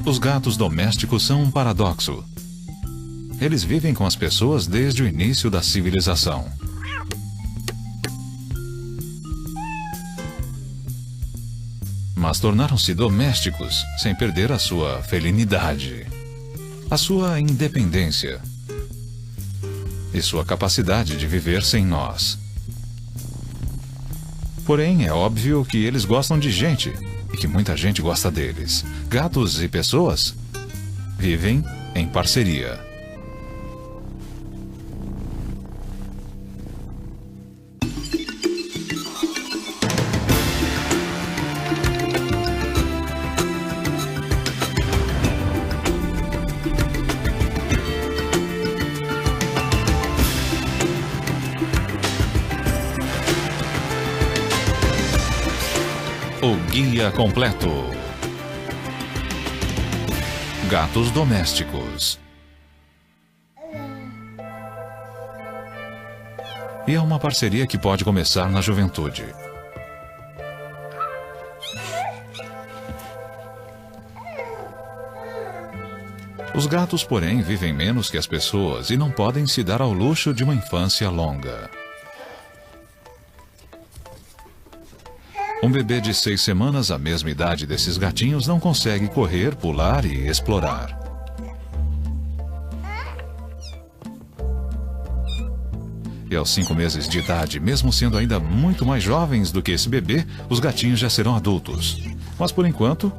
Os gatos domésticos são um paradoxo. Eles vivem com as pessoas desde o início da civilização. Mas tornaram-se domésticos sem perder a sua felinidade, a sua independência e sua capacidade de viver sem nós. Porém, é óbvio que eles gostam de gente e que muita gente gosta deles. Gatos e pessoas vivem em parceria. O guia completo. Gatos domésticos. E é uma parceria que pode começar na juventude. Os gatos, porém, vivem menos que as pessoas e não podem se dar ao luxo de uma infância longa. Um bebê de 6 semanas, a mesma idade desses gatinhos, não consegue correr, pular e explorar. E aos 5 meses de idade, mesmo sendo ainda muito mais jovens do que esse bebê, os gatinhos já serão adultos. Mas por enquanto,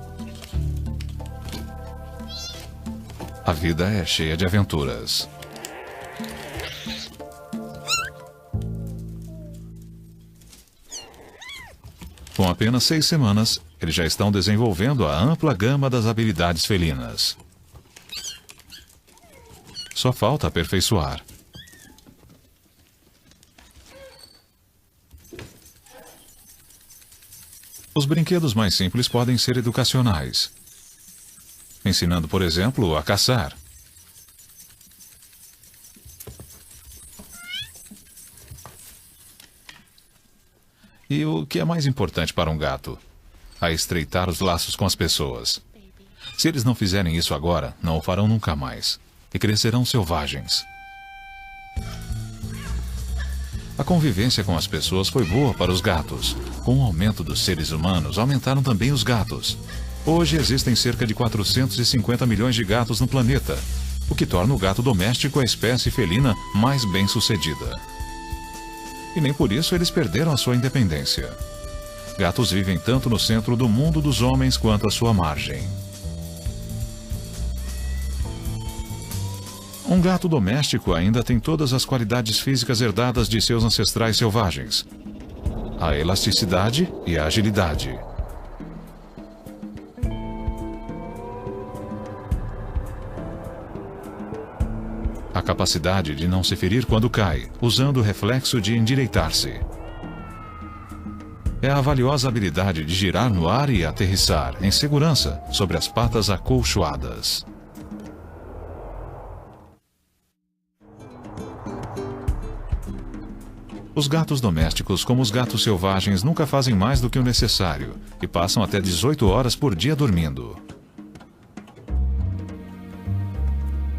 a vida é cheia de aventuras. Com apenas 6 semanas, eles já estão desenvolvendo a ampla gama das habilidades felinas. Só falta aperfeiçoar. Os brinquedos mais simples podem ser educacionais, ensinando, por exemplo, a caçar. E o que é mais importante para um gato? A estreitar os laços com as pessoas. Se eles não fizerem isso agora, não o farão nunca mais. E crescerão selvagens. A convivência com as pessoas foi boa para os gatos. Com o aumento dos seres humanos, aumentaram também os gatos. Hoje existem cerca de 450 milhões de gatos no planeta, o que torna o gato doméstico a espécie felina mais bem-sucedida. E nem por isso eles perderam a sua independência. Gatos vivem tanto no centro do mundo dos homens quanto à sua margem. Um gato doméstico ainda tem todas as qualidades físicas herdadas de seus ancestrais selvagens: a elasticidade e a agilidade. A capacidade de não se ferir quando cai, usando o reflexo de endireitar-se. É a valiosa habilidade de girar no ar e aterrissar, em segurança, sobre as patas acolchoadas. Os gatos domésticos, como os gatos selvagens, nunca fazem mais do que o necessário e passam até 18 horas por dia dormindo.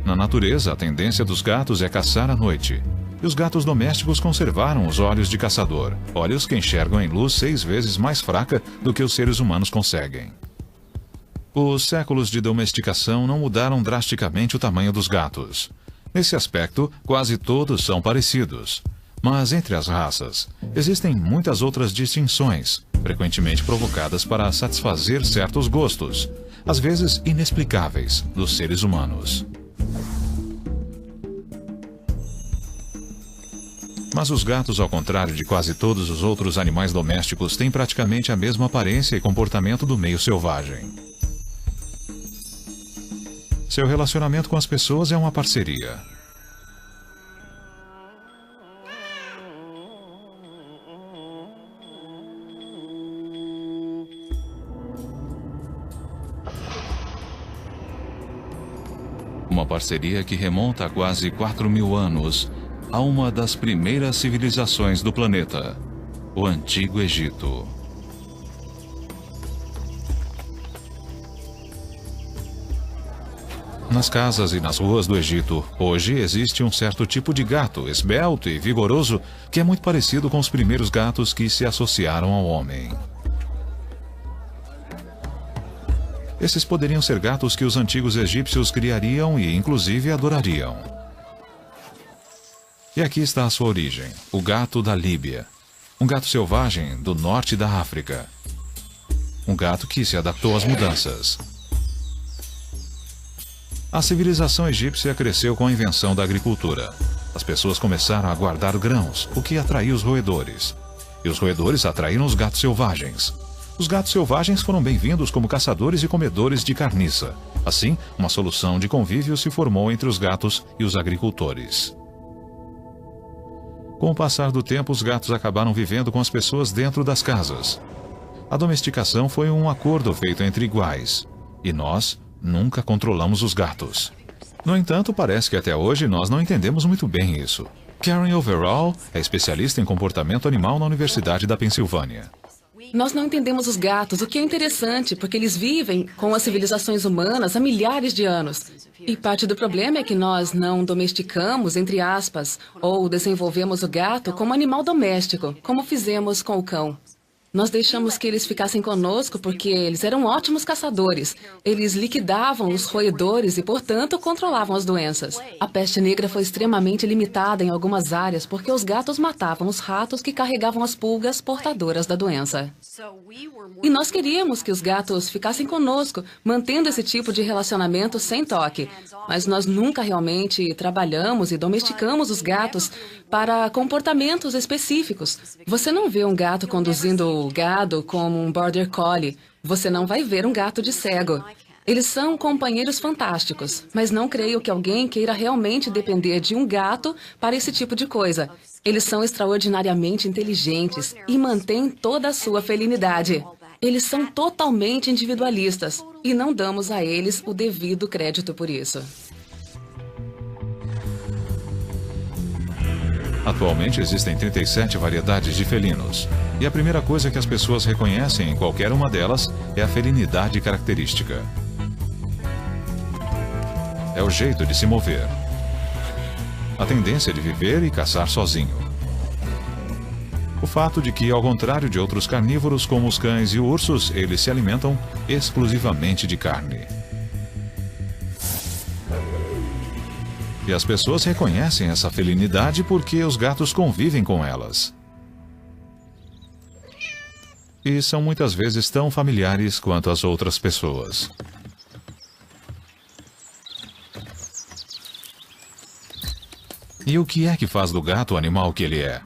Na natureza, a tendência dos gatos é caçar à noite. E os gatos domésticos conservaram os olhos de caçador, olhos que enxergam em luz 6 vezes mais fraca do que os seres humanos conseguem. Os séculos de domesticação não mudaram drasticamente o tamanho dos gatos. Nesse aspecto, quase todos são parecidos. Mas entre as raças, existem muitas outras distinções, frequentemente provocadas para satisfazer certos gostos, às vezes inexplicáveis, dos seres humanos. Mas os gatos, ao contrário de quase todos os outros animais domésticos, têm praticamente a mesma aparência e comportamento do meio selvagem. Seu relacionamento com as pessoas é uma parceria. Uma parceria que remonta a quase 4.000 anos, a uma das primeiras civilizações do planeta, o Antigo Egito. Nas casas e nas ruas do Egito, hoje existe um certo tipo de gato esbelto e vigoroso que é muito parecido com os primeiros gatos que se associaram ao homem. Esses poderiam ser gatos que os antigos egípcios criariam e, inclusive, adorariam. E aqui está a sua origem, o gato da Líbia. Um gato selvagem do norte da África. Um gato que se adaptou às mudanças. A civilização egípcia cresceu com a invenção da agricultura. As pessoas começaram a guardar grãos, o que atraiu os roedores. E os roedores atraíram os gatos selvagens. Os gatos selvagens foram bem-vindos como caçadores e comedores de carniça. Assim, uma solução de convívio se formou entre os gatos e os agricultores. Com o passar do tempo, os gatos acabaram vivendo com as pessoas dentro das casas. A domesticação foi um acordo feito entre iguais. E nós nunca controlamos os gatos. No entanto, parece que até hoje nós não entendemos muito bem isso. Karen Overall é especialista em comportamento animal na Universidade da Pensilvânia. Nós não entendemos os gatos, o que é interessante, porque eles vivem com as civilizações humanas há milhares de anos. E parte do problema é que nós não domesticamos, entre aspas, ou desenvolvemos o gato como animal doméstico, como fizemos com o cão. Nós deixamos que eles ficassem conosco porque eles eram ótimos caçadores. Eles liquidavam os roedores e, portanto, controlavam as doenças. A peste negra foi extremamente limitada em algumas áreas porque os gatos matavam os ratos que carregavam as pulgas portadoras da doença. E nós queríamos que os gatos ficassem conosco, mantendo esse tipo de relacionamento sem toque. Mas nós nunca realmente trabalhamos e domesticamos os gatos para comportamentos específicos. Você não vê um gato conduzindo o gado como um border collie. Você não vai ver um gato de cego. Eles são companheiros fantásticos, mas não creio que alguém queira realmente depender de um gato para esse tipo de coisa. Eles são extraordinariamente inteligentes e mantêm toda a sua felinidade. Eles são totalmente individualistas e não damos a eles o devido crédito por isso. Atualmente existem 37 variedades de felinos. E a primeira coisa que as pessoas reconhecem em qualquer uma delas é a felinidade característica. É o jeito de se mover. A tendência de viver e caçar sozinho. O fato de que, ao contrário de outros carnívoros como os cães e ursos, eles se alimentam exclusivamente de carne. E as pessoas reconhecem essa felinidade porque os gatos convivem com elas. E são muitas vezes tão familiares quanto as outras pessoas. E o que é que faz do gato o animal que ele é?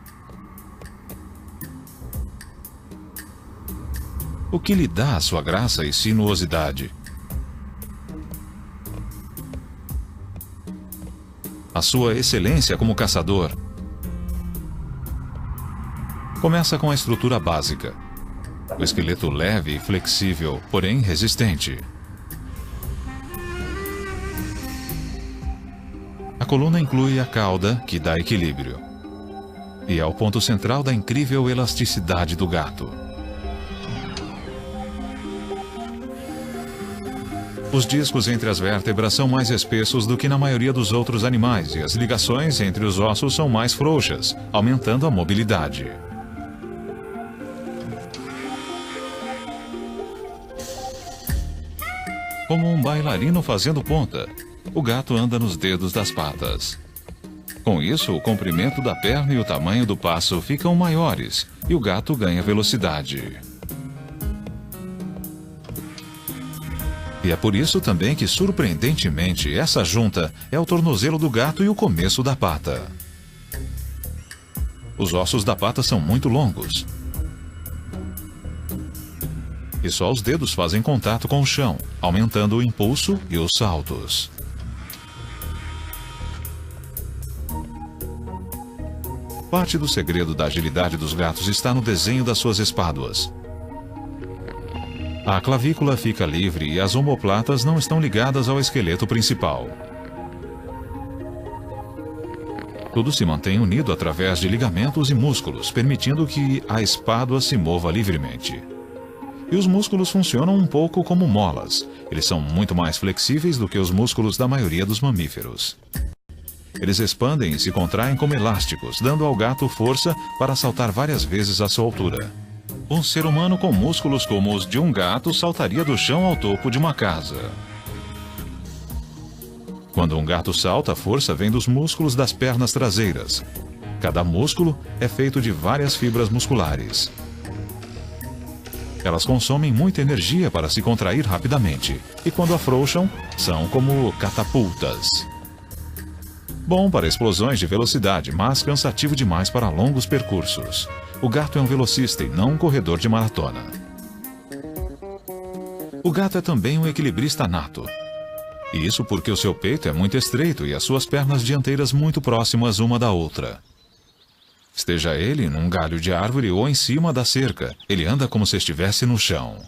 O que lhe dá a sua graça e sinuosidade? A sua excelência como caçador começa com a estrutura básica. O esqueleto leve e flexível, porém resistente. A coluna inclui a cauda, que dá equilíbrio. E é o ponto central da incrível elasticidade do gato. Os discos entre as vértebras são mais espessos do que na maioria dos outros animais e as ligações entre os ossos são mais frouxas, aumentando a mobilidade. Como um bailarino fazendo ponta, o gato anda nos dedos das patas. Com isso, o comprimento da perna e o tamanho do passo ficam maiores e o gato ganha velocidade. E é por isso também que, surpreendentemente, essa junta é o tornozelo do gato e o começo da pata. Os ossos da pata são muito longos. E só os dedos fazem contato com o chão, aumentando o impulso e os saltos. Parte do segredo da agilidade dos gatos está no desenho das suas espáduas. A clavícula fica livre e as omoplatas não estão ligadas ao esqueleto principal. Tudo se mantém unido através de ligamentos e músculos, permitindo que a espádua se mova livremente. E os músculos funcionam um pouco como molas. Eles são muito mais flexíveis do que os músculos da maioria dos mamíferos. Eles expandem e se contraem como elásticos, dando ao gato força para saltar várias vezes a sua altura. Um ser humano com músculos como os de um gato saltaria do chão ao topo de uma casa. Quando um gato salta, a força vem dos músculos das pernas traseiras. Cada músculo é feito de várias fibras musculares. Elas consomem muita energia para se contrair rapidamente, e quando afrouxam, são como catapultas. Bom para explosões de velocidade, mas cansativo demais para longos percursos. O gato é um velocista e não um corredor de maratona. O gato é também um equilibrista nato. E isso porque o seu peito é muito estreito e as suas pernas dianteiras muito próximas uma da outra. Esteja ele num galho de árvore ou em cima da cerca, ele anda como se estivesse no chão.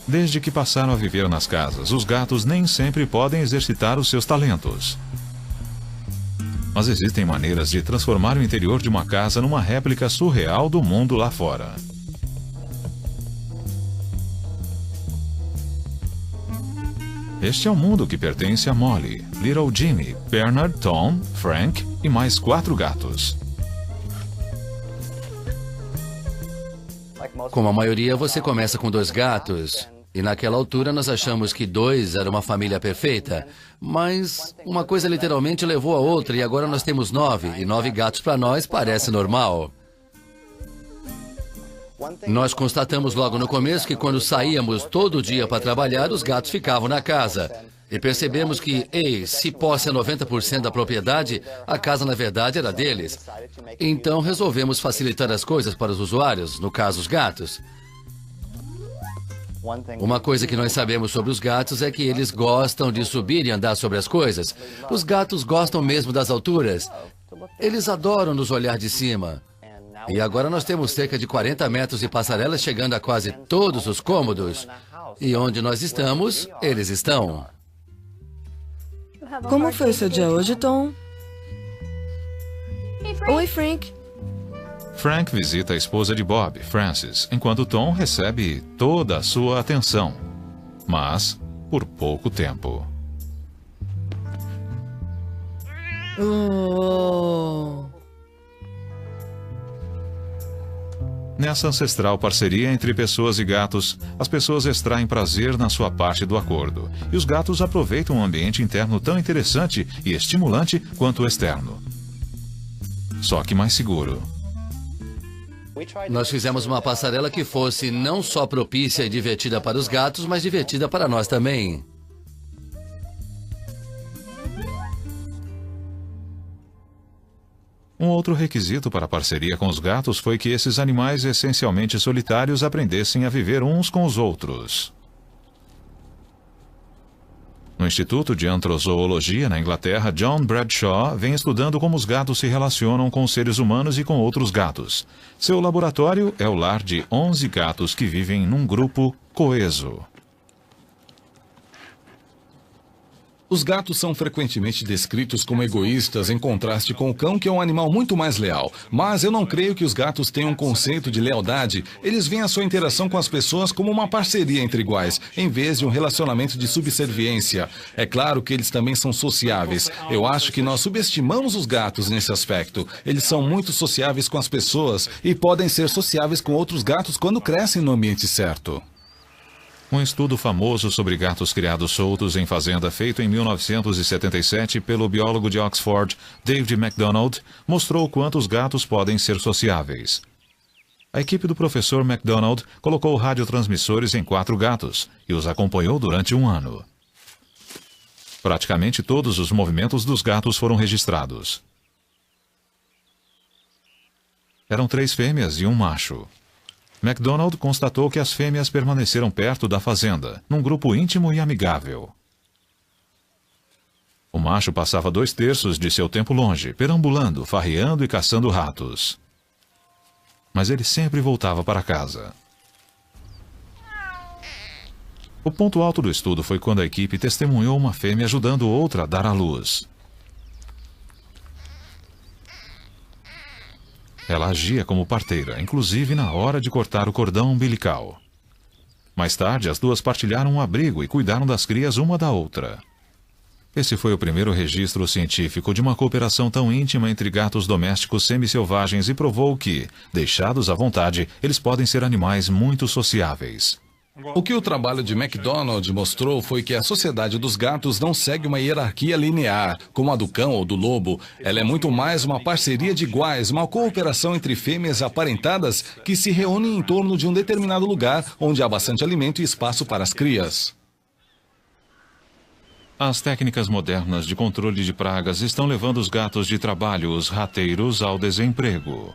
Desde que passaram a viver nas casas, os gatos nem sempre podem exercitar os seus talentos. Mas existem maneiras de transformar o interior de uma casa numa réplica surreal do mundo lá fora. Este é o mundo que pertence a Molly, Little Jimmy, Bernard, Tom, Frank e mais 4 gatos. Como a maioria, você começa com 2 gatos. E naquela altura nós achamos que 2 era uma família perfeita. Mas uma coisa literalmente levou a outra e agora nós temos 9. E 9 gatos para nós parece normal. Nós constatamos logo no começo que quando saíamos todo dia para trabalhar, os gatos ficavam na casa. E percebemos que, se posse é 90% da propriedade, a casa na verdade era deles. Então resolvemos facilitar as coisas para os usuários, no caso os gatos. Uma coisa que nós sabemos sobre os gatos é que eles gostam de subir e andar sobre as coisas. Os gatos gostam mesmo das alturas. Eles adoram nos olhar de cima. E agora nós temos cerca de 40 metros de passarelas chegando a quase todos os cômodos. E onde nós estamos, eles estão. Como foi o seu dia hoje, Tom? Oi, Frank. Frank visita a esposa de Bob, Frances, enquanto Tom recebe toda a sua atenção. Mas por pouco tempo. Oh. Nessa ancestral parceria entre pessoas e gatos, as pessoas extraem prazer na sua parte do acordo, e os gatos aproveitam um ambiente interno tão interessante e estimulante quanto o externo. Só que mais seguro. Nós fizemos uma passarela que fosse não só propícia e divertida para os gatos, mas divertida para nós também. Um outro requisito para a parceria com os gatos foi que esses animais essencialmente solitários aprendessem a viver uns com os outros. No Instituto de Antrozoologia, na Inglaterra, John Bradshaw vem estudando como os gatos se relacionam com os seres humanos e com outros gatos. Seu laboratório é o lar de 11 gatos que vivem num grupo coeso. Os gatos são frequentemente descritos como egoístas em contraste com o cão, que é um animal muito mais leal. Mas eu não creio que os gatos tenham um conceito de lealdade. Eles veem a sua interação com as pessoas como uma parceria entre iguais, em vez de um relacionamento de subserviência. É claro que eles também são sociáveis. Eu acho que nós subestimamos os gatos nesse aspecto. Eles são muito sociáveis com as pessoas e podem ser sociáveis com outros gatos quando crescem no ambiente certo. Um estudo famoso sobre gatos criados soltos em fazenda, feito em 1977 pelo biólogo de Oxford, David MacDonald, mostrou o quanto os gatos podem ser sociáveis. A equipe do professor MacDonald colocou radiotransmissores em 4 gatos e os acompanhou durante 1 ano. Praticamente todos os movimentos dos gatos foram registrados. Eram 3 fêmeas e um macho. MacDonald constatou que as fêmeas permaneceram perto da fazenda, num grupo íntimo e amigável. O macho passava 2/3 de seu tempo longe, perambulando, farreando e caçando ratos. Mas ele sempre voltava para casa. O ponto alto do estudo foi quando a equipe testemunhou uma fêmea ajudando outra a dar à luz. Ela agia como parteira, inclusive na hora de cortar o cordão umbilical. Mais tarde, as duas partilharam um abrigo e cuidaram das crias uma da outra. Esse foi o primeiro registro científico de uma cooperação tão íntima entre gatos domésticos semi-selvagens e provou que, deixados à vontade, eles podem ser animais muito sociáveis. O que o trabalho de MacDonald mostrou foi que a sociedade dos gatos não segue uma hierarquia linear, como a do cão ou do lobo. Ela é muito mais uma parceria de iguais, uma cooperação entre fêmeas aparentadas que se reúnem em torno de um determinado lugar onde há bastante alimento e espaço para as crias. As técnicas modernas de controle de pragas estão levando os gatos de trabalho, os rateiros, ao desemprego.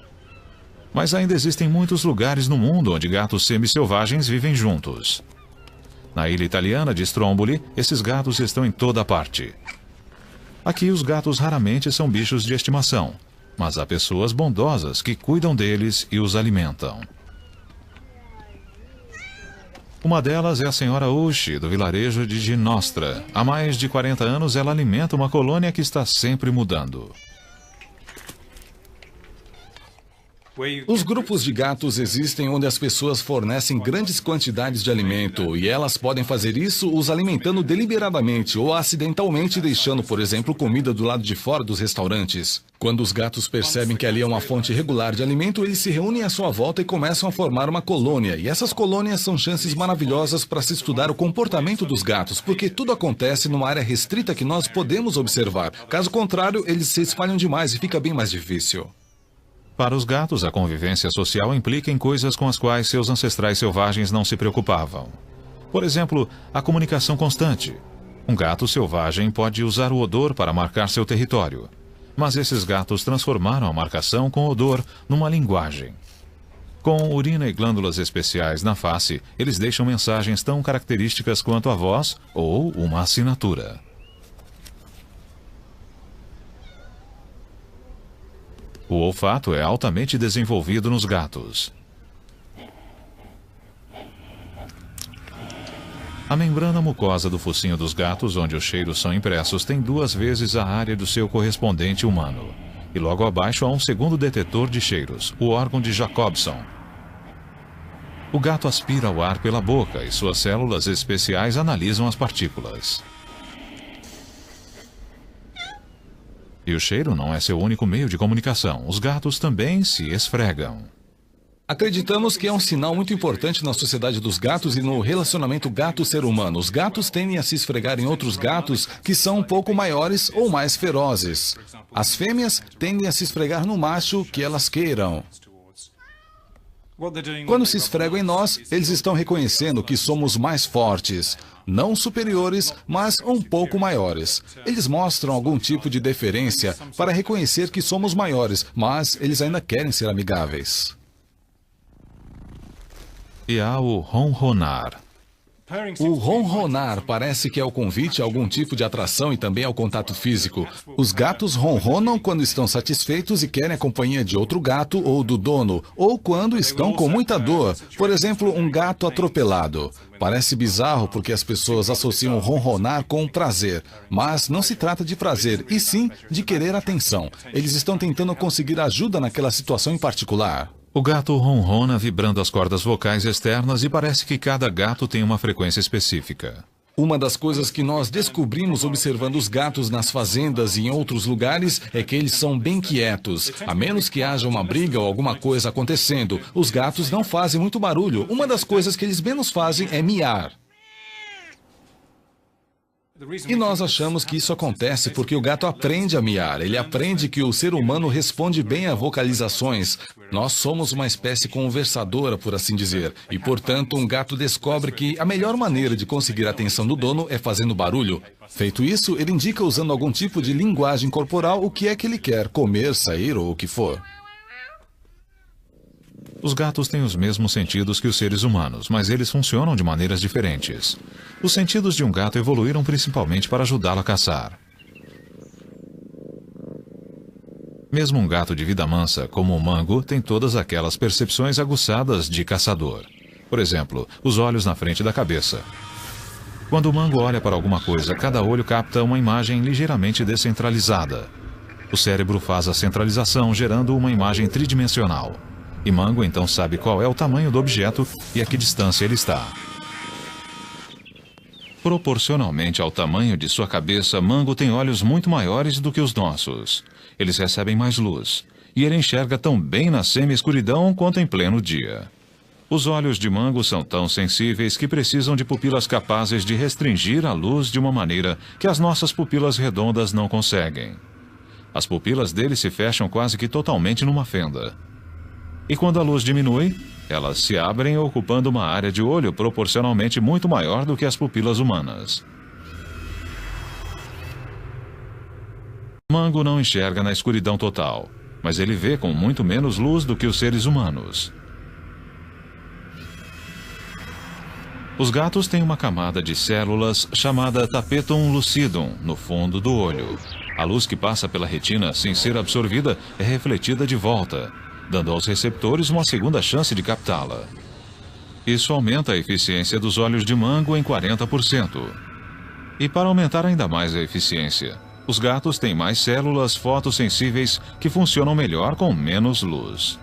Mas ainda existem muitos lugares no mundo onde gatos semi-selvagens vivem juntos. Na ilha italiana de Stromboli, esses gatos estão em toda parte. Aqui, os gatos raramente são bichos de estimação, mas há pessoas bondosas que cuidam deles e os alimentam. Uma delas é a senhora Ushi, do vilarejo de Ginostra. Há mais de 40 anos, ela alimenta uma colônia que está sempre mudando. Os grupos de gatos existem onde as pessoas fornecem grandes quantidades de alimento e elas podem fazer isso os alimentando deliberadamente ou acidentalmente deixando, por exemplo, comida do lado de fora dos restaurantes. Quando os gatos percebem que ali é uma fonte regular de alimento, eles se reúnem à sua volta e começam a formar uma colônia. E essas colônias são chances maravilhosas para se estudar o comportamento dos gatos, porque tudo acontece numa área restrita que nós podemos observar. Caso contrário, eles se espalham demais e fica bem mais difícil. Para os gatos, a convivência social implica em coisas com as quais seus ancestrais selvagens não se preocupavam. Por exemplo, a comunicação constante. Um gato selvagem pode usar o odor para marcar seu território. Mas esses gatos transformaram a marcação com odor numa linguagem. Com urina e glândulas especiais na face, eles deixam mensagens tão características quanto a voz ou uma assinatura. O olfato é altamente desenvolvido nos gatos. A membrana mucosa do focinho dos gatos, onde os cheiros são impressos, tem 2 vezes a área do seu correspondente humano. E logo abaixo há um segundo detetor de cheiros, o órgão de Jacobson. O gato aspira o ar pela boca e suas células especiais analisam as partículas. E o cheiro não é seu único meio de comunicação. Os gatos também se esfregam. Acreditamos que é um sinal muito importante na sociedade dos gatos e no relacionamento gato-ser humano. Os gatos tendem a se esfregar em outros gatos que são um pouco maiores ou mais ferozes. As fêmeas tendem a se esfregar no macho que elas queiram. Quando se esfregam em nós, eles estão reconhecendo que somos mais fortes. Não superiores, mas um pouco maiores. Eles mostram algum tipo de deferência para reconhecer que somos maiores, mas eles ainda querem ser amigáveis. E há o ronronar. O ronronar parece que é o convite a algum tipo de atração e também ao contato físico. Os gatos ronronam quando estão satisfeitos e querem a companhia de outro gato ou do dono, ou quando estão com muita dor. Por exemplo, um gato atropelado. Parece bizarro porque as pessoas associam ronronar com prazer, mas não se trata de prazer, e sim de querer atenção. Eles estão tentando conseguir ajuda naquela situação em particular. O gato ronrona vibrando as cordas vocais externas e parece que cada gato tem uma frequência específica. Uma das coisas que nós descobrimos observando os gatos nas fazendas e em outros lugares é que eles são bem quietos. A menos que haja uma briga ou alguma coisa acontecendo, os gatos não fazem muito barulho. Uma das coisas que eles menos fazem é miar. E nós achamos que isso acontece porque o gato aprende a miar. Ele aprende que o ser humano responde bem a vocalizações. Nós somos uma espécie conversadora, por assim dizer. E, portanto, um gato descobre que a melhor maneira de conseguir a atenção do dono é fazendo barulho. Feito isso, ele indica usando algum tipo de linguagem corporal o que é que ele quer, comer, sair ou o que for. Os gatos têm os mesmos sentidos que os seres humanos, mas eles funcionam de maneiras diferentes. Os sentidos de um gato evoluíram principalmente para ajudá-lo a caçar. Mesmo um gato de vida mansa, como o mango, tem todas aquelas percepções aguçadas de caçador. Por exemplo, os olhos na frente da cabeça. Quando o mango olha para alguma coisa, cada olho capta uma imagem ligeiramente descentralizada. O cérebro faz a centralização, gerando uma imagem tridimensional. E Mango então sabe qual é o tamanho do objeto e a que distância ele está. Proporcionalmente ao tamanho de sua cabeça, Mango tem olhos muito maiores do que os nossos. Eles recebem mais luz, e ele enxerga tão bem na semi-escuridão quanto em pleno dia. Os olhos de Mango são tão sensíveis que precisam de pupilas capazes de restringir a luz de uma maneira que as nossas pupilas redondas não conseguem. As pupilas dele se fecham quase que totalmente numa fenda. E quando a luz diminui, elas se abrem ocupando uma área de olho proporcionalmente muito maior do que as pupilas humanas. Mango não enxerga na escuridão total, mas ele vê com muito menos luz do que os seres humanos. Os gatos têm uma camada de células chamada tapetum lucidum no fundo do olho. A luz que passa pela retina sem ser absorvida é refletida de volta, dando aos receptores uma segunda chance de captá-la. Isso aumenta a eficiência dos olhos de Mango em 40%. E para aumentar ainda mais a eficiência, os gatos têm mais células fotossensíveis que funcionam melhor com menos luz.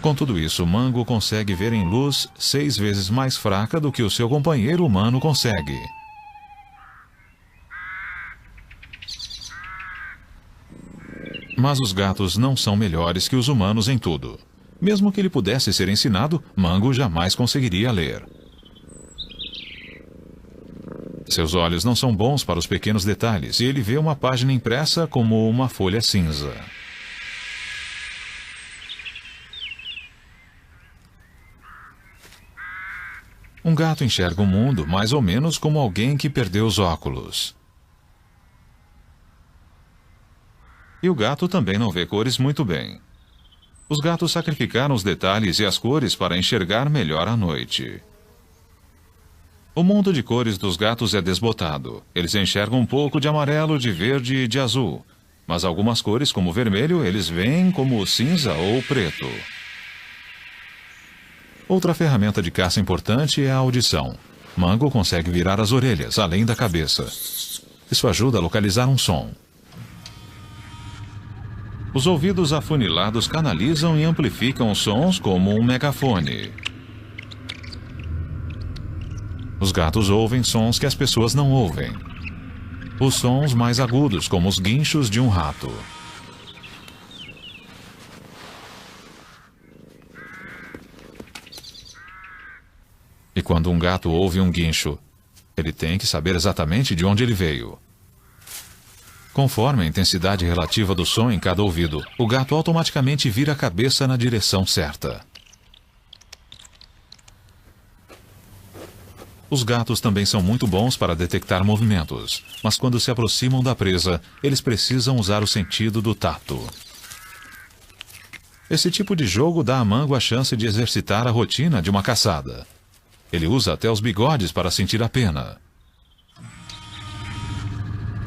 Com tudo isso, Mango consegue ver em luz 6 vezes mais fraca do que o seu companheiro humano consegue. Mas os gatos não são melhores que os humanos em tudo. Mesmo que ele pudesse ser ensinado, Mango jamais conseguiria ler. Seus olhos não são bons para os pequenos detalhes e ele vê uma página impressa como uma folha cinza. Um gato enxerga o mundo mais ou menos como alguém que perdeu os óculos. E o gato também não vê cores muito bem. Os gatos sacrificaram os detalhes e as cores para enxergar melhor à noite. O mundo de cores dos gatos é desbotado. Eles enxergam um pouco de amarelo, de verde e de azul. Mas algumas cores, como o vermelho, eles veem como cinza ou preto. Outra ferramenta de caça importante é a audição. Mango consegue virar as orelhas, além da cabeça. Isso ajuda a localizar um som. Os ouvidos afunilados canalizam e amplificam os sons como um megafone. Os gatos ouvem sons que as pessoas não ouvem. Os sons mais agudos, como os guinchos de um rato. E quando um gato ouve um guincho, ele tem que saber exatamente de onde ele veio. Conforme a intensidade relativa do som em cada ouvido, o gato automaticamente vira a cabeça na direção certa. Os gatos também são muito bons para detectar movimentos, mas quando se aproximam da presa, eles precisam usar o sentido do tato. Esse tipo de jogo dá a Mango a chance de exercitar a rotina de uma caçada. Ele usa até os bigodes para sentir a pena.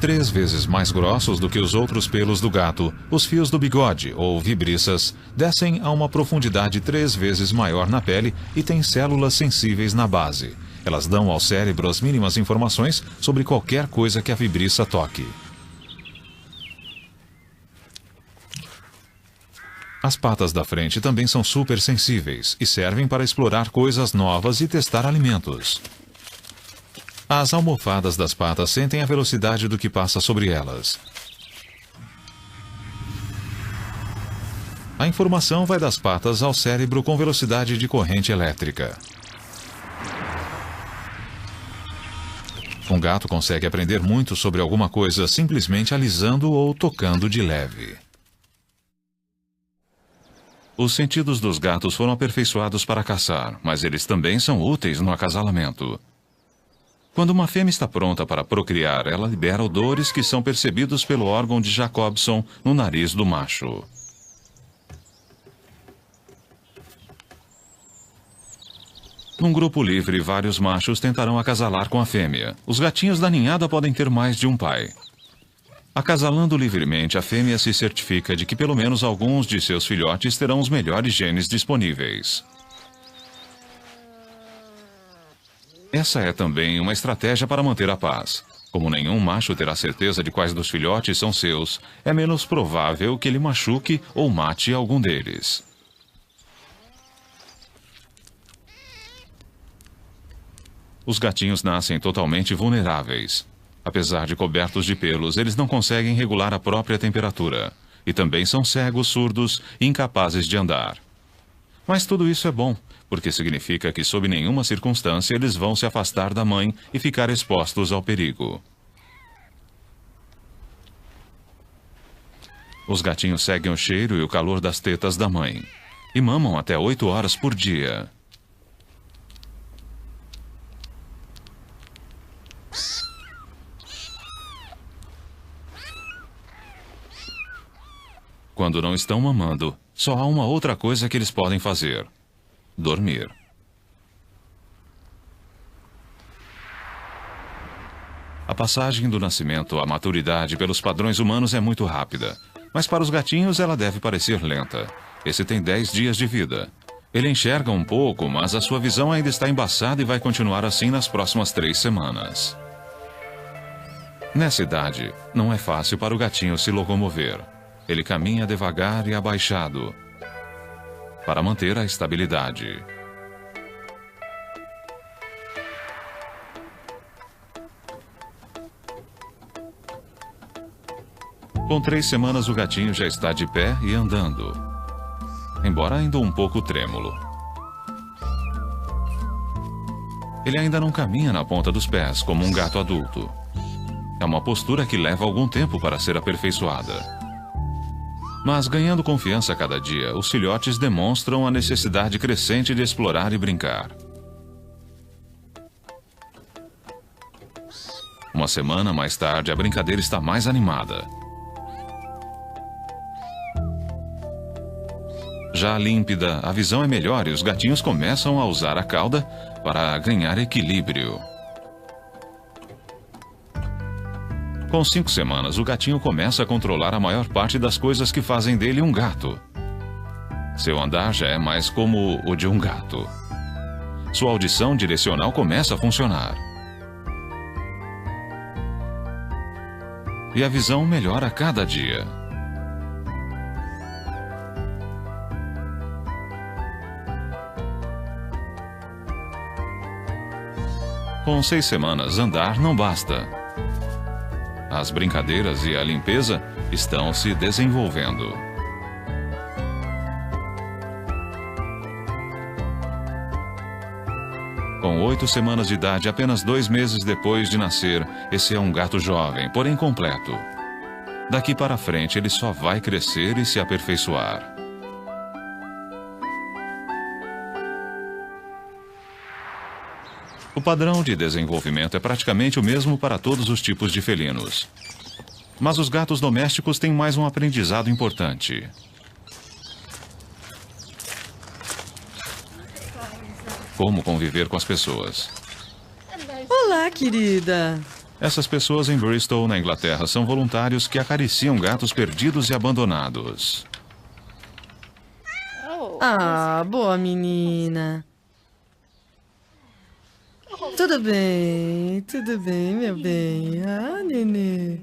3 vezes mais grossos do que os outros pelos do gato, os fios do bigode, ou vibriças, descem a uma profundidade 3 vezes maior na pele e têm células sensíveis na base. Elas dão ao cérebro as mínimas informações sobre qualquer coisa que a vibriça toque. As patas da frente também são super sensíveis e servem para explorar coisas novas e testar alimentos. As almofadas das patas sentem a velocidade do que passa sobre elas. A informação vai das patas ao cérebro com velocidade de corrente elétrica. Um gato consegue aprender muito sobre alguma coisa simplesmente alisando ou tocando de leve. Os sentidos dos gatos foram aperfeiçoados para caçar, mas eles também são úteis no acasalamento. Quando uma fêmea está pronta para procriar, ela libera odores que são percebidos pelo órgão de Jacobson no nariz do macho. Num grupo livre, vários machos tentarão acasalar com a fêmea. Os gatinhos da ninhada podem ter mais de um pai. Acasalando livremente, a fêmea se certifica de que pelo menos alguns de seus filhotes terão os melhores genes disponíveis. Essa é também uma estratégia para manter a paz. Como nenhum macho terá certeza de quais dos filhotes são seus, é menos provável que ele machuque ou mate algum deles. Os gatinhos nascem totalmente vulneráveis. Apesar de cobertos de pelos, eles não conseguem regular a própria temperatura. E também são cegos, surdos e incapazes de andar. Mas tudo isso é bom, porque significa que sob nenhuma circunstância eles vão se afastar da mãe e ficar expostos ao perigo. Os gatinhos seguem o cheiro e o calor das tetas da mãe. E mamam até 8 horas por dia. Quando não estão mamando, só há uma outra coisa que eles podem fazer: dormir. A passagem do nascimento à maturidade pelos padrões humanos é muito rápida, mas para os gatinhos ela deve parecer lenta. Esse tem 10 dias de vida. Ele enxerga um pouco, mas a sua visão ainda está embaçada e vai continuar assim nas próximas 3 semanas. Nessa idade, não é fácil para o gatinho se locomover. Ele caminha devagar e abaixado para manter a estabilidade. Com 3 semanas, o gatinho já está de pé e andando, embora ainda um pouco trêmulo. Ele ainda não caminha na ponta dos pés como um gato adulto. É uma postura que leva algum tempo para ser aperfeiçoada. Mas, ganhando confiança a cada dia, os filhotes demonstram a necessidade crescente de explorar e brincar. Uma semana mais tarde, a brincadeira está mais animada. Já límpida, a visão é melhor e os gatinhos começam a usar a cauda para ganhar equilíbrio. Com 5 semanas, o gatinho começa a controlar a maior parte das coisas que fazem dele um gato. Seu andar já é mais como o de um gato. Sua audição direcional começa a funcionar. E a visão melhora a cada dia. Com 6 semanas, andar não basta. As brincadeiras e a limpeza estão se desenvolvendo. Com 8 semanas de idade, apenas 2 meses depois de nascer, esse é um gato jovem, porém completo. Daqui para frente, ele só vai crescer e se aperfeiçoar. O padrão de desenvolvimento é praticamente o mesmo para todos os tipos de felinos. Mas os gatos domésticos têm mais um aprendizado importante. Como conviver com as pessoas. Olá, querida. Essas pessoas em Bristol, na Inglaterra, são voluntários que acariciam gatos perdidos e abandonados. Ah, boa menina. Tudo bem, meu bem. Ah, nenê.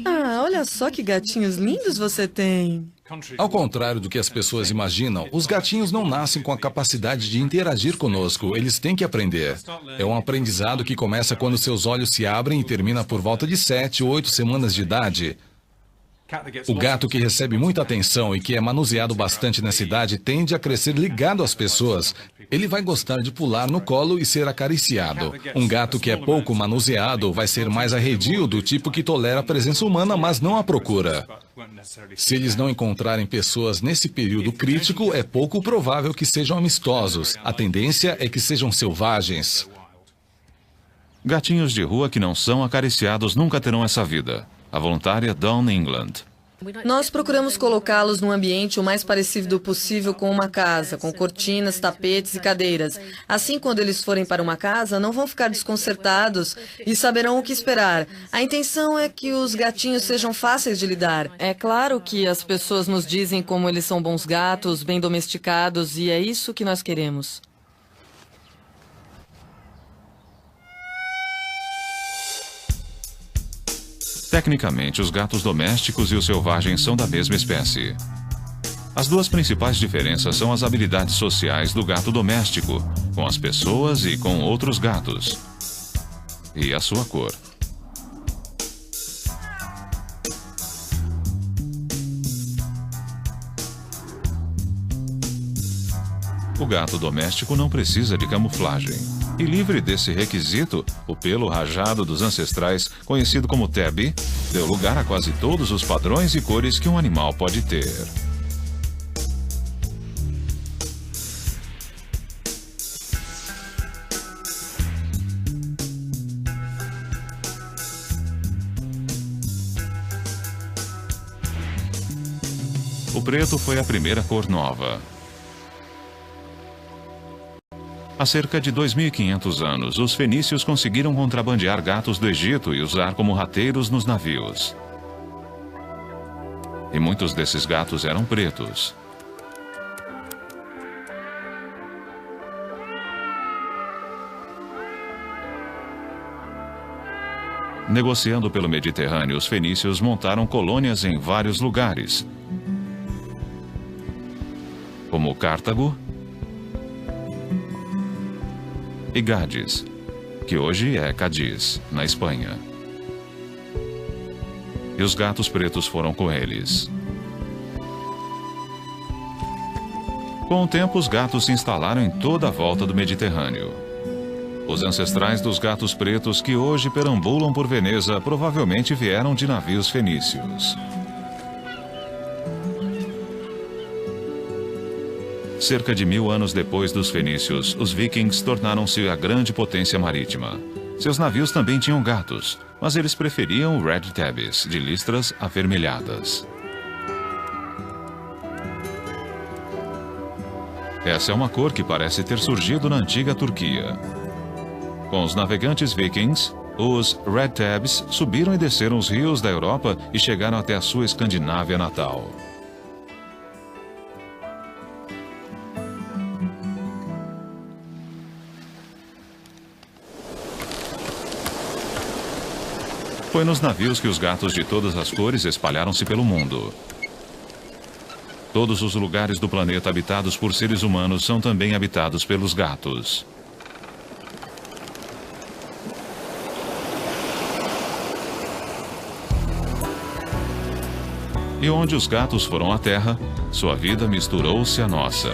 Ah, olha só que gatinhos lindos você tem. Ao contrário do que as pessoas imaginam, os gatinhos não nascem com a capacidade de interagir conosco, eles têm que aprender. É um aprendizado que começa quando seus olhos se abrem e termina por volta de 7 ou 8 semanas de idade. O gato que recebe muita atenção e que é manuseado bastante nessa idade tende a crescer ligado às pessoas. Ele vai gostar de pular no colo e ser acariciado. Um gato que é pouco manuseado vai ser mais arredio, do tipo que tolera a presença humana, mas não a procura. Se eles não encontrarem pessoas nesse período crítico, é pouco provável que sejam amistosos. A tendência é que sejam selvagens. Gatinhos de rua que não são acariciados nunca terão essa vida. A voluntária Dawn England. Nós procuramos colocá-los num ambiente o mais parecido possível com uma casa, com cortinas, tapetes e cadeiras. Assim, quando eles forem para uma casa, não vão ficar desconcertados e saberão o que esperar. A intenção é que os gatinhos sejam fáceis de lidar. É claro que as pessoas nos dizem como eles são bons gatos, bem domesticados, e é isso que nós queremos. Tecnicamente, os gatos domésticos e os selvagens são da mesma espécie. As duas principais diferenças são as habilidades sociais do gato doméstico, com as pessoas e com outros gatos, e a sua cor. O gato doméstico não precisa de camuflagem. E livre desse requisito, o pelo rajado dos ancestrais, conhecido como tabby, deu lugar a quase todos os padrões e cores que um animal pode ter. O preto foi a primeira cor nova. Há cerca de 2.500 anos, os fenícios conseguiram contrabandear gatos do Egito e usar como rateiros nos navios. E muitos desses gatos eram pretos. Negociando pelo Mediterrâneo, os fenícios montaram colônias em vários lugares, como Cartago e Gades, que hoje é Cádiz, na Espanha. E os gatos pretos foram com eles. Com o tempo, os gatos se instalaram em toda a volta do Mediterrâneo. Os ancestrais dos gatos pretos que hoje perambulam por Veneza provavelmente vieram de navios fenícios. Cerca de 1000 anos depois dos fenícios, os vikings tornaram-se a grande potência marítima. Seus navios também tinham gatos, mas eles preferiam red tabbies, de listras avermelhadas. Essa é uma cor que parece ter surgido na antiga Turquia. Com os navegantes vikings, os red tabbies subiram e desceram os rios da Europa e chegaram até a sua Escandinávia natal. Foi nos navios que os gatos de todas as cores espalharam-se pelo mundo. Todos os lugares do planeta habitados por seres humanos são também habitados pelos gatos. E onde os gatos foram à Terra, sua vida misturou-se à nossa.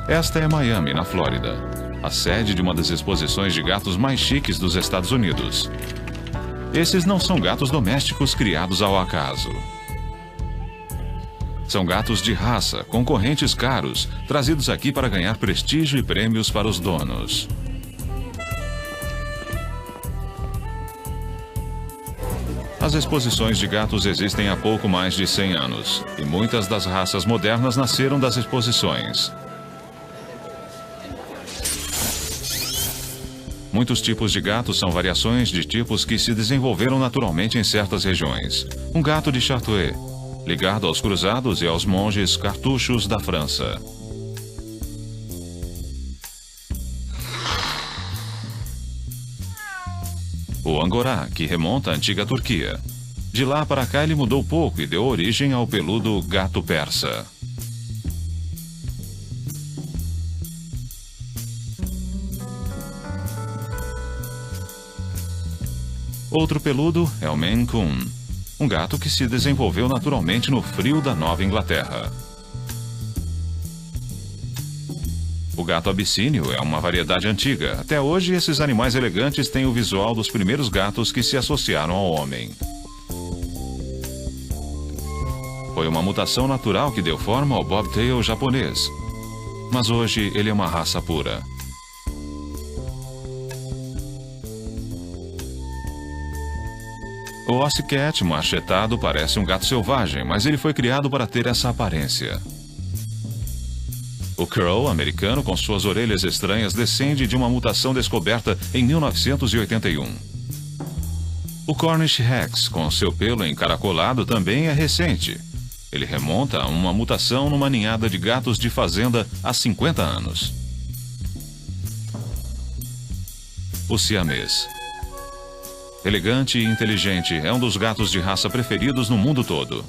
Esta é Miami, na Flórida, a sede de uma das exposições de gatos mais chiques dos Estados Unidos. Esses não são gatos domésticos criados ao acaso. São gatos de raça, concorrentes caros, trazidos aqui para ganhar prestígio e prêmios para os donos. As exposições de gatos existem há pouco mais de 100 anos, e muitas das raças modernas nasceram das exposições. Muitos tipos de gatos são variações de tipos que se desenvolveram naturalmente em certas regiões. Um gato de Charolais, ligado aos cruzados e aos monges cartuchos da França. O Angorá, que remonta à antiga Turquia. De lá para cá ele mudou pouco e deu origem ao peludo gato persa. Outro peludo é o Maine Coon, um gato que se desenvolveu naturalmente no frio da Nova Inglaterra. O gato abissínio é uma variedade antiga. Até hoje, esses animais elegantes têm o visual dos primeiros gatos que se associaram ao homem. Foi uma mutação natural que deu forma ao bobtail japonês. Mas hoje ele é uma raça pura. O Ossecat machetado parece um gato selvagem, mas ele foi criado para ter essa aparência. O Crow americano, com suas orelhas estranhas, descende de uma mutação descoberta em 1981. O Cornish Rex, com seu pelo encaracolado, também é recente. Ele remonta a uma mutação numa ninhada de gatos de fazenda há 50 anos. O siamês. Elegante e inteligente, é um dos gatos de raça preferidos no mundo todo.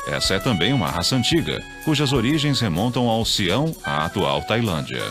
Essa é também uma raça antiga, cujas origens remontam ao Sião, a atual Tailândia.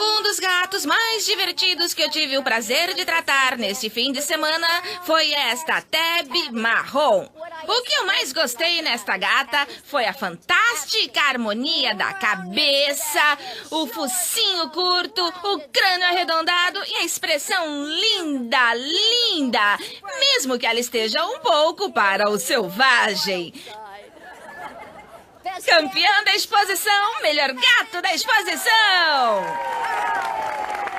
Um dos gatos mais divertidos que eu tive o prazer de tratar neste fim de semana foi esta Tabby Marrom. O que eu mais gostei nesta gata foi a fantástica harmonia da cabeça, o focinho curto, o crânio arredondado e a expressão linda, linda, mesmo que ela esteja um pouco para o selvagem. Campeã da exposição, melhor gato da exposição!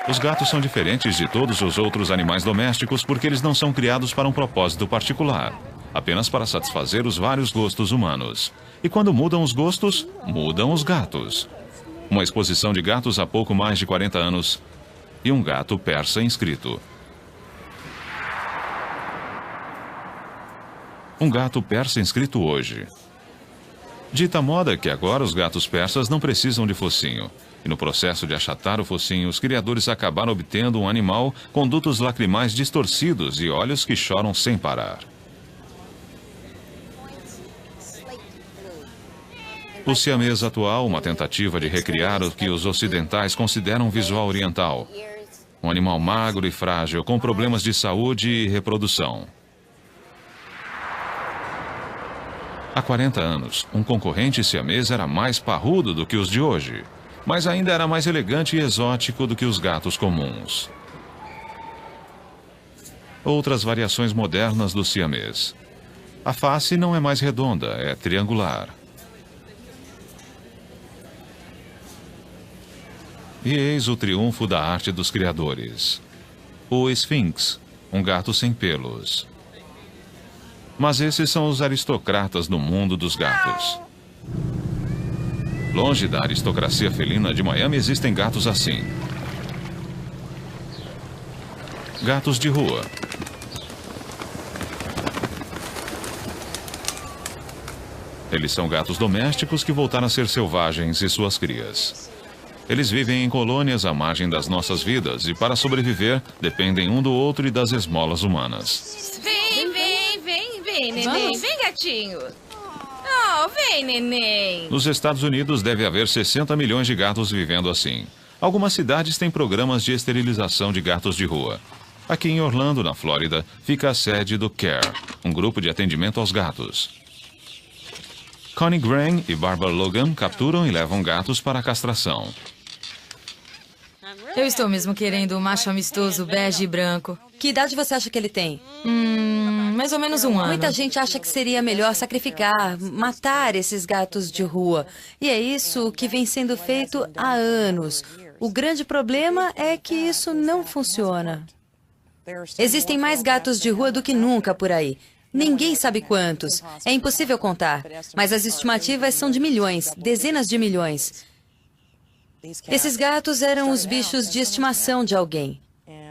Os gatos são diferentes de todos os outros animais domésticos porque eles não são criados para um propósito particular, apenas para satisfazer os vários gostos humanos. E quando mudam os gostos, mudam os gatos. Uma exposição de gatos há pouco mais de 40 anos e um gato persa inscrito. Um gato persa inscrito hoje. Dita moda que agora os gatos persas não precisam de focinho. E no processo de achatar o focinho, os criadores acabaram obtendo um animal com dutos lacrimais distorcidos e olhos que choram sem parar. O siamês atual, uma tentativa de recriar o que os ocidentais consideram um visual oriental. Um animal magro e frágil, com problemas de saúde e reprodução. Há 40 anos, um concorrente siamês era mais parrudo do que os de hoje, mas ainda era mais elegante e exótico do que os gatos comuns. Outras variações modernas do siamês. A face não é mais redonda, é triangular. E eis o triunfo da arte dos criadores. O Sphinx, um gato sem pelos. Mas esses são os aristocratas do mundo dos gatos. Longe da aristocracia felina de Miami existem gatos assim. Gatos de rua. Eles são gatos domésticos que voltaram a ser selvagens e suas crias. Eles vivem em colônias à margem das nossas vidas e, para sobreviver, dependem um do outro e das esmolas humanas. Vem, neném. Vem, gatinho. Oh, vem, neném. Nos Estados Unidos deve haver 60 milhões de gatos vivendo assim. Algumas cidades têm programas de esterilização de gatos de rua. Aqui em Orlando, na Flórida, fica a sede do CARE, um grupo de atendimento aos gatos. Connie Graham e Barbara Logan capturam e levam gatos para a castração. Eu estou mesmo querendo um macho amistoso, bege e branco. Que idade você acha que ele tem? Mais ou menos um ano. Muita gente acha que seria melhor sacrificar, matar esses gatos de rua. E é isso que vem sendo feito há anos. O grande problema é que isso não funciona. Existem mais gatos de rua do que nunca por aí. Ninguém sabe quantos. É impossível contar. Mas as estimativas são de milhões, dezenas de milhões. Esses gatos eram os bichos de estimação de alguém.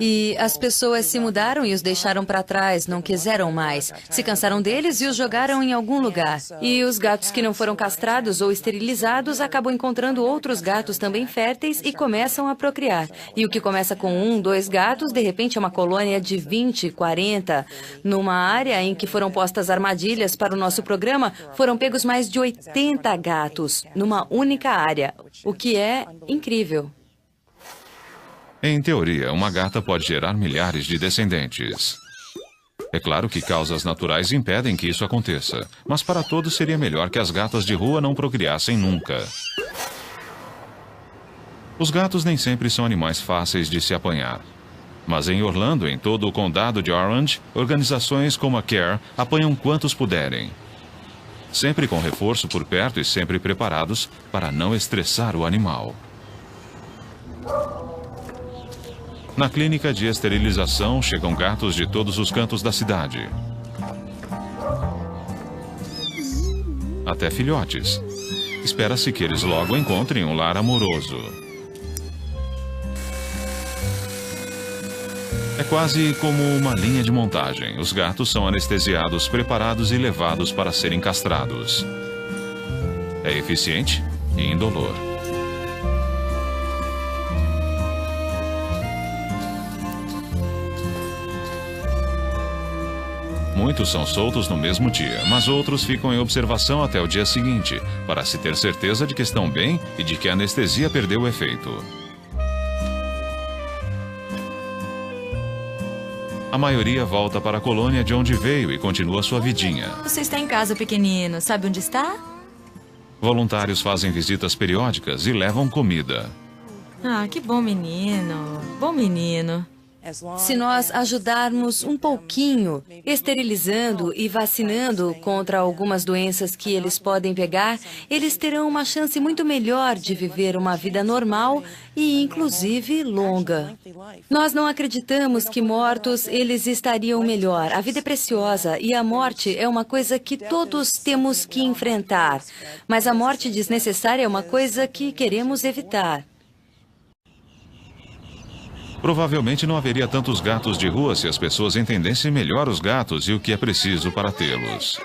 E as pessoas se mudaram e os deixaram para trás, não quiseram mais. Se cansaram deles e os jogaram em algum lugar. E os gatos que não foram castrados ou esterilizados acabam encontrando outros gatos também férteis e começam a procriar. E o que começa com 1, 2 gatos, de repente é uma colônia de 20, 40. Numa área em que foram postas armadilhas para o nosso programa, foram pegos mais de 80 gatos, numa única área, o que é incrível. Em teoria, uma gata pode gerar milhares de descendentes. É claro que causas naturais impedem que isso aconteça, mas para todos seria melhor que as gatas de rua não procriassem nunca. Os gatos nem sempre são animais fáceis de se apanhar. Mas em Orlando, em todo o condado de Orange, organizações como a CARE apanham quantos puderem. Sempre com reforço por perto e sempre preparados para não estressar o animal. Na clínica de esterilização, chegam gatos de todos os cantos da cidade. Até filhotes. Espera-se que eles logo encontrem um lar amoroso. É quase como uma linha de montagem. Os gatos são anestesiados, preparados e levados para serem castrados. É eficiente e indolor. Muitos são soltos no mesmo dia, mas outros ficam em observação até o dia seguinte, para se ter certeza de que estão bem e de que a anestesia perdeu o efeito. A maioria volta para a colônia de onde veio e continua sua vidinha. Você está em casa, pequenino. Sabe onde está? Voluntários fazem visitas periódicas e levam comida. Ah, que bom menino. Bom menino. Se nós ajudarmos um pouquinho, esterilizando e vacinando contra algumas doenças que eles podem pegar, eles terão uma chance muito melhor de viver uma vida normal e, inclusive, longa. Nós não acreditamos que mortos eles estariam melhor. A vida é preciosa e a morte é uma coisa que todos temos que enfrentar. Mas a morte desnecessária é uma coisa que queremos evitar. Provavelmente não haveria tantos gatos de rua se as pessoas entendessem melhor os gatos e o que é preciso para tê-los.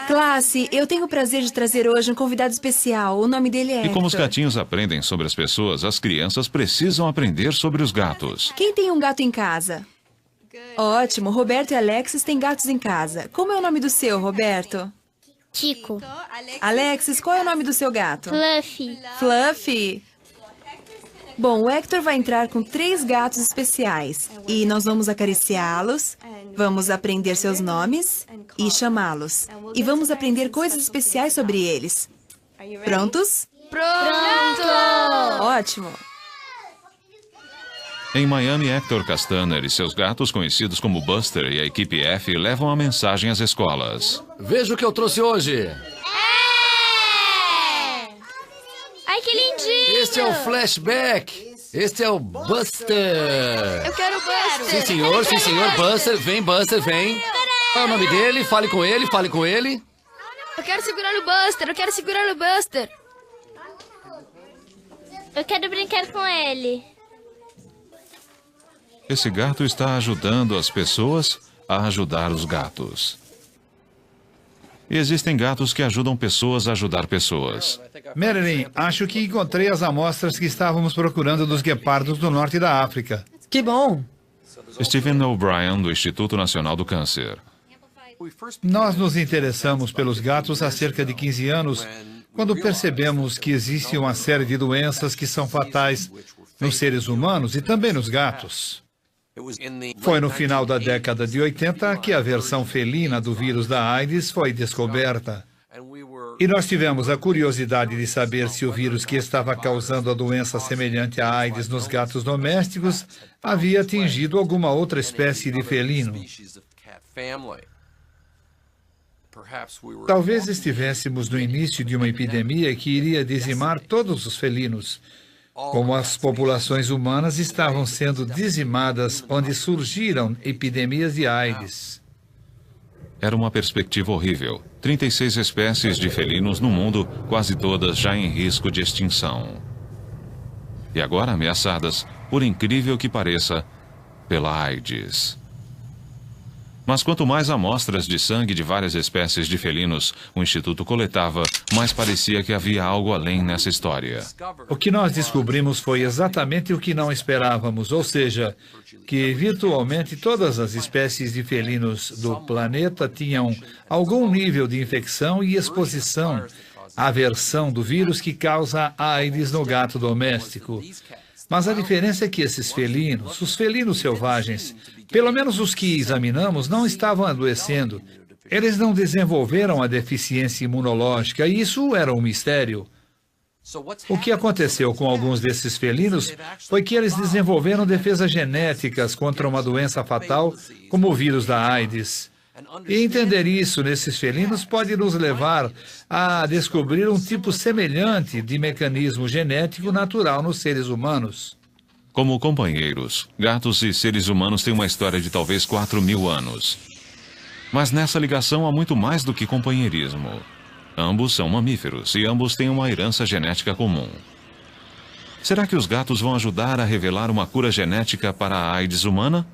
Classe, eu tenho o prazer de trazer hoje um convidado especial. O nome dele é E como os Hector. gatinhos aprendem sobre as pessoas, as crianças precisam aprender sobre os gatos. Quem tem um gato em casa? Ótimo, Roberto e Alexis têm gatos em casa. Como é o nome do seu, Roberto? Tico. Alexis, qual é o nome do seu gato? Fluffy. Fluffy. Bom, o Hector vai entrar com 3 gatos especiais e nós vamos acariciá-los, vamos aprender seus nomes e chamá-los. E vamos aprender coisas especiais sobre eles. Prontos? Pronto! Ótimo! Em Miami, Hector Castaner e seus gatos, conhecidos como Buster e a equipe F, levam a mensagem às escolas. Veja o que eu trouxe hoje. Ai, que lindinho! Este é o Flashback. Este é o Buster. Eu quero o Buster! Sim, senhor. Buster, vem, Buster, vem. Qual é o nome dele? Fale com ele, fale com ele. Eu quero segurar o Buster! Eu quero segurar o Buster! Eu quero brincar com ele. Esse gato está ajudando as pessoas a ajudar os gatos. E existem gatos que ajudam pessoas a ajudar pessoas. Marilyn, acho que encontrei as amostras que estávamos procurando dos guepardos do norte da África. Que bom! Stephen O'Brien, do Instituto Nacional do Câncer. Nós nos interessamos pelos gatos há cerca de 15 anos, quando percebemos que existe uma série de doenças que são fatais nos seres humanos e também nos gatos. Foi no final da década de 80 que a versão felina do vírus da AIDS foi descoberta. E nós tivemos a curiosidade de saber se o vírus que estava causando a doença semelhante à AIDS nos gatos domésticos havia atingido alguma outra espécie de felino. Talvez estivéssemos no início de uma epidemia que iria dizimar todos os felinos, como as populações humanas estavam sendo dizimadas onde surgiram epidemias de AIDS. Era uma perspectiva horrível. 36 espécies de felinos no mundo, quase todas já em risco de extinção. E agora ameaçadas, por incrível que pareça, pela AIDS. Mas quanto mais amostras de sangue de várias espécies de felinos o Instituto coletava, mais parecia que havia algo além nessa história. O que nós descobrimos foi exatamente o que não esperávamos, ou seja, que virtualmente todas as espécies de felinos do planeta tinham algum nível de infecção e exposição à versão do vírus que causa a AIDS no gato doméstico. Mas a diferença é que esses felinos, os felinos selvagens, pelo menos os que examinamos, não estavam adoecendo. Eles não desenvolveram a deficiência imunológica e isso era um mistério. O que aconteceu com alguns desses felinos foi que eles desenvolveram defesas genéticas contra uma doença fatal, como o vírus da AIDS. E entender isso nesses felinos pode nos levar a descobrir um tipo semelhante de mecanismo genético natural nos seres humanos. Como companheiros, gatos e seres humanos têm uma história de talvez 4.000 anos. Mas nessa ligação há muito mais do que companheirismo. Ambos são mamíferos e ambos têm uma herança genética comum. Será que os gatos vão ajudar a revelar uma cura genética para a AIDS humana?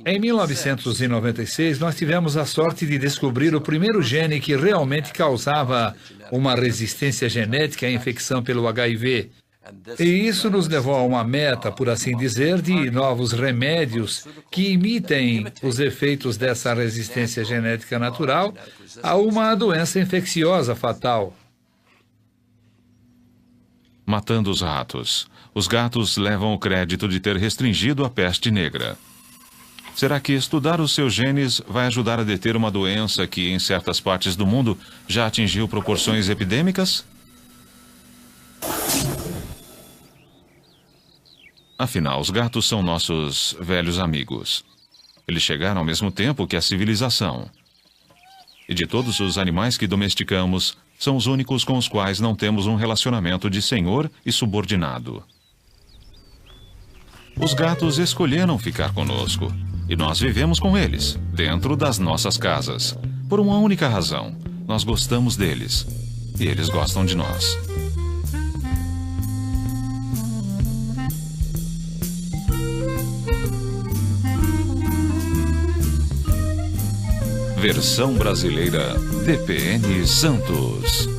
Em 1996, nós tivemos a sorte de descobrir o primeiro gene que realmente causava uma resistência genética à infecção pelo HIV. E isso nos levou a uma meta, por assim dizer, de novos remédios que imitem os efeitos dessa resistência genética natural a uma doença infecciosa fatal. Matando os ratos. Os gatos levam o crédito de ter restringido a peste negra. Será que estudar os seus genes vai ajudar a deter uma doença que, em certas partes do mundo, já atingiu proporções epidêmicas? Afinal, os gatos são nossos velhos amigos. Eles chegaram ao mesmo tempo que a civilização. E de todos os animais que domesticamos, são os únicos com os quais não temos um relacionamento de senhor e subordinado. Os gatos escolheram ficar conosco, e nós vivemos com eles, dentro das nossas casas. Por uma única razão: nós gostamos deles, e eles gostam de nós. Versão brasileira DPN Santos.